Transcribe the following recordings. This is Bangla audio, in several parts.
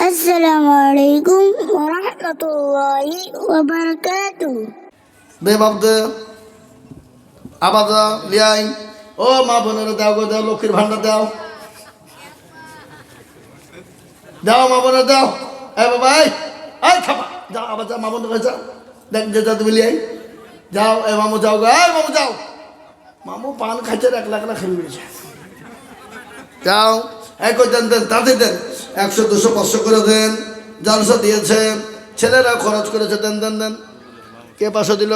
আসসালামু আলাইকুম ওয়া রাহমাতুল্লাহি ওয়া বারাকাতুহু। দে বাপ দে আবাজা লিয়াই ও মা বোনেরা দাও গো দাও লক্ষ্মীর ভান্ডার দাও দাও মা বোনেরা দাও এ বাবা এই খাবা যাও আবার যাও মা বোনের কাছে যাও দেখ যে যা তুমি লিয়াই যাও এ মামু যাও গো এই মামু যাও মামু পান খাইছে 1 লাখ না খেয়ে নিয়েছে যাও এই কই দেন দেন তাতে দেন 100 200 500 করে দেন জালসা দিয়েছে ছেলেরা খরচ করেছে দেন দেন দেন কে 500 দিল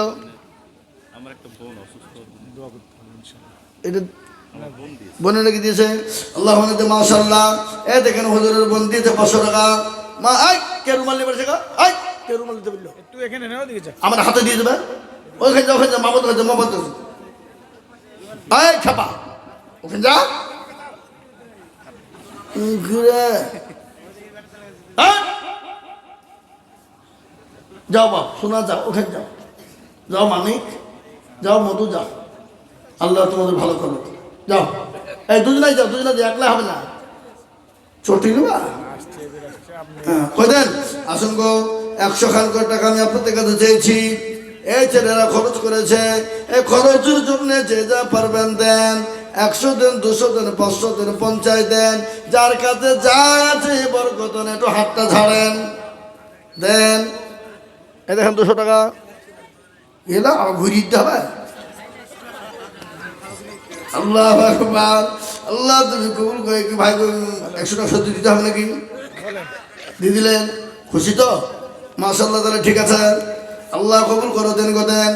আমার একটা বোন অসুস্থ দোয়া করতে হবে ইনশাআল্লাহ এটা আমার বোন দিয়েছে বোনের নাকি দিয়েছে আল্লাহ মাশাআল্লাহ এ দেখেন হুজুরের বোন দিয়েছে 500 টাকা মা আই কে রুমাল নিয়ে বসে আই কে রুমাল দিতে বললো একটু এখানে নাও দিকে আমার হাতে দিয়ে দেবে ওখানে যাও ওখানে যা মামদ কাছে মামদ আই খাপা ওখানে যা ঘুরে যাও বাপ শোনা যাও ওখানে যাও যাও মানিক যাও মধু যাও আল্লাহ তোমাদের ভালো করো যাও এই দুজনাই যাও দুজনা যাও একলা হবে না চটি নেবা কই দেন আসুন গো 100 খান করে টাকা আমি আপনাদের কাছে চেয়েছি এই ছেলেরা খরচ করেছে এই খরচের জন্য যে যা পারবেন দেন 100 দেন 200 দেন 500 দেন 50 দেন যার কাছে যা আছে বরকত একটু হাতটা ঝাড়েন দেন এই দেখেন 200 টাকা এলা আবার ঘুরিয়ে দিতে হবে আল্লাহ আকবার আল্লাহ তুমি কবুল করে কি ভাই 100 টাকা সত্যি দিতে হবে নাকি দিয়ে দিলেন খুশি তো মাশাআল্লাহ তাহলে ঠিক আছে আল্লাহ কবুল করো দেন গো দেন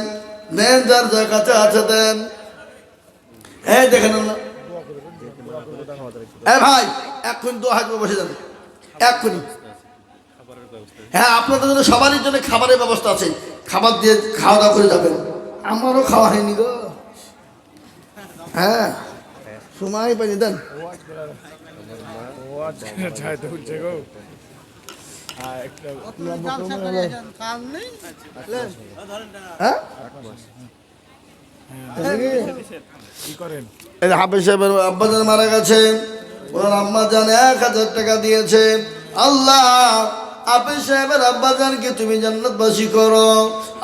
দেন যার যার কাছে আছে দেন এই দেখেন আল্লাহ এ ভাই এক্ষুনি দোয়া হাজবে বসে যাবে এক্ষুনি হ্যাঁ আপনাদের জন্য সবারই জন্য খাবারের ব্যবস্থা আছে খাবার দিয়ে খাওয়া দাওয়া করে যাবেন আমারও খাওয়া হয়নি গো হ্যাঁ সময় পাইনি দেন হ্যাঁ হাফেজ সাহেবের আব্বাজান মারা গেছে ওনার আম্মা জান 1000 টাকা দিয়েছে আল্লাহ হাফেজ সাহেবের আব্বাজানকে তুমি জান্নাতবাসী করো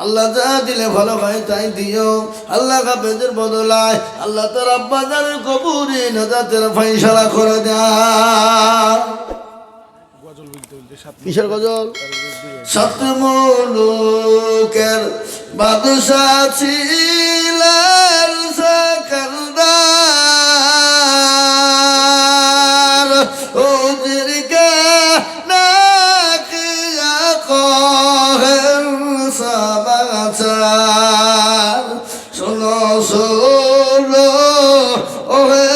আল্লাহ যা দিলে ভালো হয় তাই দিও আল্লাহ হাফেজের বদলায় আল্লাহ তার আব্বাজানের কবরে নাজাতের ফয়সালা করে দাও কিসের গজল সাত মুলুকের বাদশা ছিলেন সকলদার ওদেরকে নাকিয়া কহেন সমাচার শোনো শোনো ওহে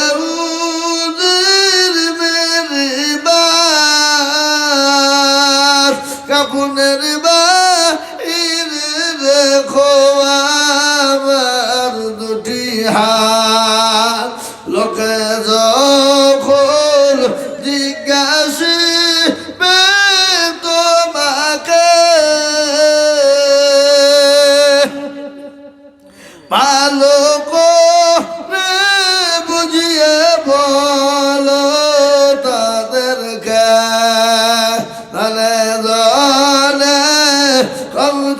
কাপুনের বাহিরে রেখো আমার দুটি হাত লোকে যখন জিজ্ঞাসিবে তোমাকে ভালো করে বুঝিয়ে বলো তাদেরকে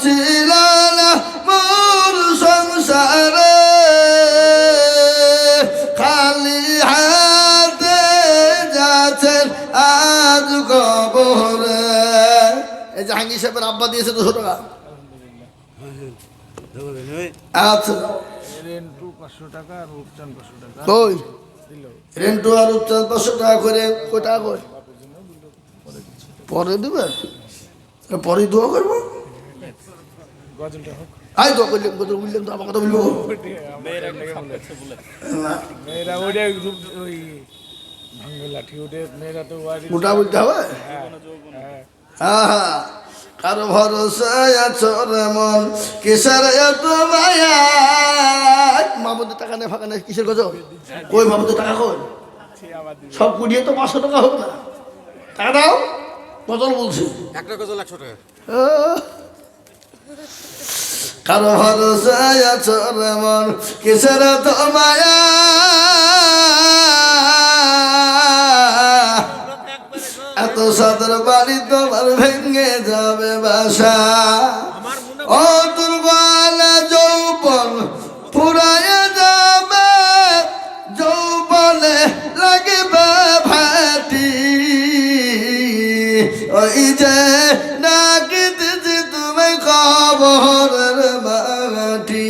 ছিল না মোর সংসারে খালি হাতে যাচ্ছেন আজ কবরে এই জাহাঙ্গীর সাহেবের আব্বা দিয়েছে 200 টাকা আচ্ছা রেন্টু 500 টাকা আর রূপচান 500 টাকা কই রেন্টু আর রূপচান 500 টাকা করে কয় টাকা করে পরে দেবে পরে দোয়া করবো গজলটা হোক আই দোয়া করলে গজল বললাম তো আমার কথা বলবো মেয়েরা ওটা ওই ভাঙ্গে লাঠি ওটা মেয়েরা তো ওটা বলতে হবে হ্যাঁ কারো ভরসায় আছো রে মন কিসের এত মায়া মামুদের টাকা নেই ফাঁকা নেই কিসের গজল কই মামুদের টাকা কই সব কুড়িয়ে তো 500 টাকা হোক না টাকা দাও গজল বলছি একটা গজল 100 টাকা কারো ভরসায় আছো রে মন কিসের এত মায়া এত সাদের বাড়ি তোমার ভেঙে যাবে বাসা ও দুর্বল যৌবন ফুরায় যাবে যৌবনে লাগবে ভাটি ওই যে ডাকিতেছি তুমি খবরের মাটি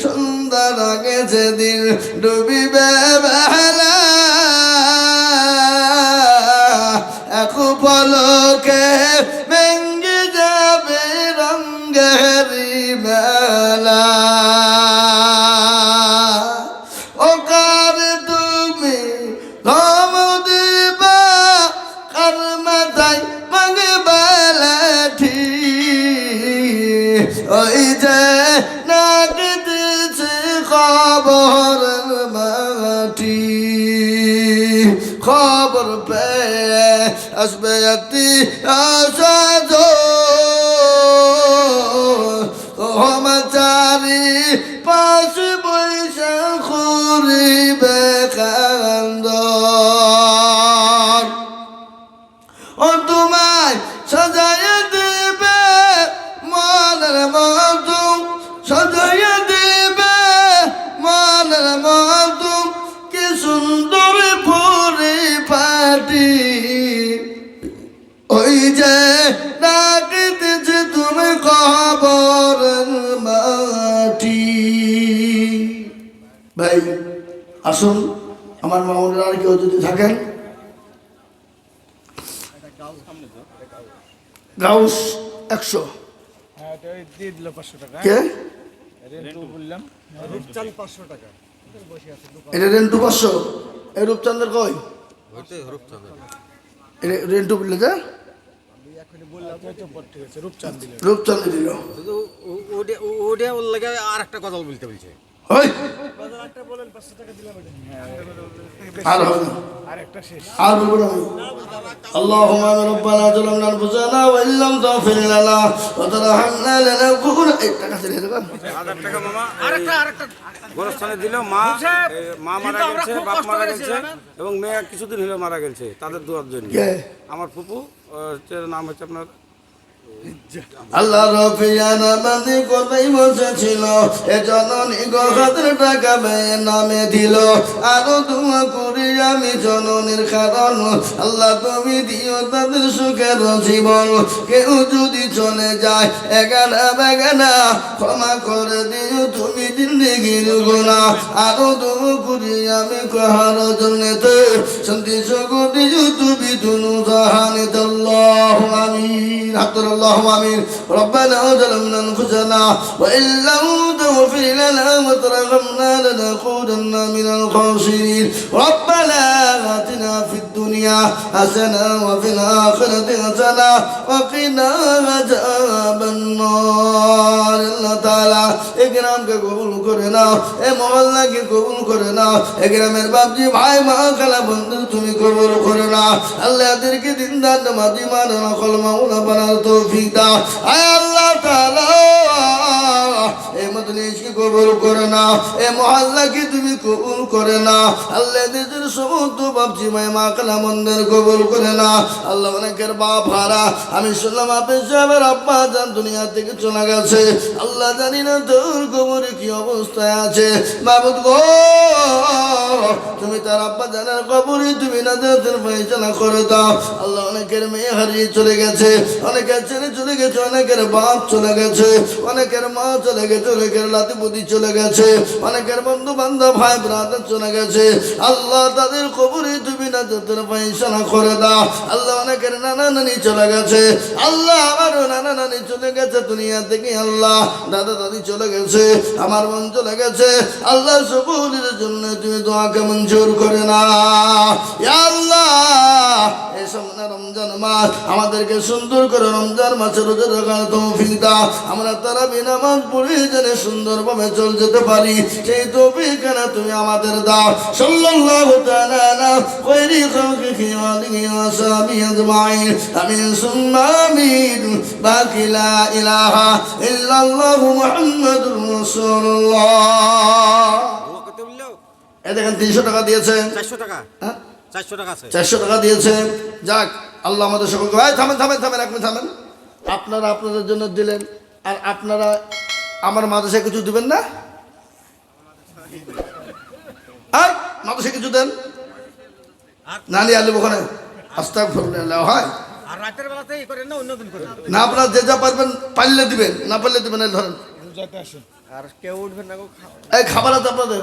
সুন্দর আগে যেদিন ডুবিবে বেলা এক পলকে ভেঙ্গে যাবে রঙ্গের মেলা ও কার তুমি ধম দিবা কার মাথায় ভাঙে বেলাঠি ওই যে নাগিতেছে খবর মাটি খবর পেয়ে আসবে একটি আসাদ চারি পাশ বৈশা করিবে কান্দ ও তোমায় সাজাইয়া দেবে মনের মতো সাজাইয়া দেবে মনের মতো কি সুন্দর পরিপাটি ওই যে ডাকিতেছে তুমি খবর মাটি ভাই আসুন আমার মামুনের আর কেউ যদি থাকেন গাউস 100 হ্যাঁ এটা দিয়ে দিল 500 টাকা কে রেন্টু বললাম রূপচাঁদ 500 টাকা এটা রেন্টু 500 এই রূপচাঁদের কই এটা রেন্টু বললে যে রূপচাঁদ দিল রূপচাঁদ দিল শুধু ওটা ওর লাগে আর একটা কথা বলতে বলছে ওই আর হবে না আরেকটা শেষ আর বলবো না আমি اللهم ربنا ظلمنا انفسنا وان لم تغفر لنا وترحمنا لنكون এই টাকা ছেড়ে দেবা 1000 টাকা মামা আরেকটা গোরস্থানে দিল মা মারা গেছে বাপ মারা গেছে এবং মেয়ে কিছুদিন হলো মারা গেছে তাদের দুয়ার জন্য কে আমার ফুপু নাম হচ্ছে আপনার আল্লাহ রফিয়ানা বান্দি কোথায় বসেছিল এ জননী গহাদের টাকা মেয়ের নামে দিল আরো দোয়া করি আমি জননীর কারণ আল্লাহ তুমি দিও তাদের সুখের জীবন কেউ যদি চলে যায় এগানা বেগানা ক্ষমা করে দিও তুমি জিন্দেগির গুণা আরো দোয়া করি আমি কাহার জন্যতে শান্তি সুখ দিও তুমি দুনু জাহানিত আল্লাহু আমিন اللهم آمين ربنا ظلمنا أنفسنا وإن لم تغفر لنا وترحمنا لنكونن من الخاسرين ربنا آتنا في الدنيا حسنة وفي الآخرة حسنة وقنا عذاب النار الله تعالى إكرام के कबूल करे ना ए मोहल्ला के कबूल करे ना इकरामेर बाप जी भाई मा खाला बंधु তুমি কবুল করে না আল্লাহ এদেরকে দিনদার নামাজি মানা কলমা উনা বানার তৌফিক দাও আয় আল্লাহ তাআলা এই মজলিসকে কবুল করে না এই মহল্লাকে তুমি কবুল করে না আল্লাহ নিজের সমস্ত বাপজি মা কালামন্দের কবুল করে না আল্লাহ অনেকের বাপ হারা আমি শুনলাম আপনি সাহেবের আব্বা জান দুনিয়া থেকে চলে গেছে আল্লাহ জানি না তোর কবরে কি অবস্থায় আছে মাবুদ গো তুমি তার আব্বা জানার কবরে তুমি না জাতের ফয়সালা করে দাও আল্লাহ অনেকের মেয়ে হারিয়ে চলে গেছে অনেকের ছেলে চলে গেছে অনেকের বাপ চলে গেছে অনেকের মা চলে গেছে অনেকের লাতি বুদ্ধি চলে গেছে অনেকের বন্ধু বান্ধব ভাই ব্রাদার চলে গেছে আল্লাহ তাদের কবরে তুমি না জাতের ফয়সালা করে দাও আল্লাহ অনেকের নানা নানি চলে গেছে আল্লাহ আমারও নানা নানি চলে গেছে দুনিয়া থেকে আল্লাহ দাদা দাদি চলে গেছে আমার মন চলে গেছে আল্লাহ সকলের জন্য তুমি দোয়াকে মঞ্জুর করে না ইয়া আল্লাহ এই সামনে রমজান মাস আমাদেরকে সুন্দর করে রমজান মাসে রোজা রাখার তৌফিক দাও আমরা তারাবি নামাজ পড়ে যেন সুন্দরভাবে চল যেতে পারি সেই তৌফিক না তুমি আমাদের দাও সাল্লাল্লাহু তাআলা আলা খায়রি খালকিহি ওয়া আলিহি ওয়া সাহবিহি আজমাইন আমিন সুম্মা আমিন বাকি লা ইলাহা ইল্লাল্লাহু মুহাম্মাদুর রাসূলুল্লাহ দোয়া করতে বললো এই দেখেন 300 টাকা দিয়েছেন 400 টাকা হ্যাঁ 400 টাকা আছে। 400 টাকা দিয়েছে। যাক, আল্লাহ আমাদের সকলকে, ভাই থামেন থামেন থামেন, এক মিনিট থামেন। আপনারা আপনাদের জন্য দিলেন, আর আপনারা আমার মাদ্রাসায় কিছু দিবেন না? এই মাদ্রাসায় কিছু দেন না, নিয়ে আলি ওখানে আস্তাগফিরুল্লাহ। হয় আর রাতের বেলাতেই করেন না অন্য দিন করেন? না, আপনারা যে যা পারবেন, পারলে দিবেন, না পারলে দিবেন। এই ধরেন, রোজাতে আসুন। এই খাবার আছে আপনাদের।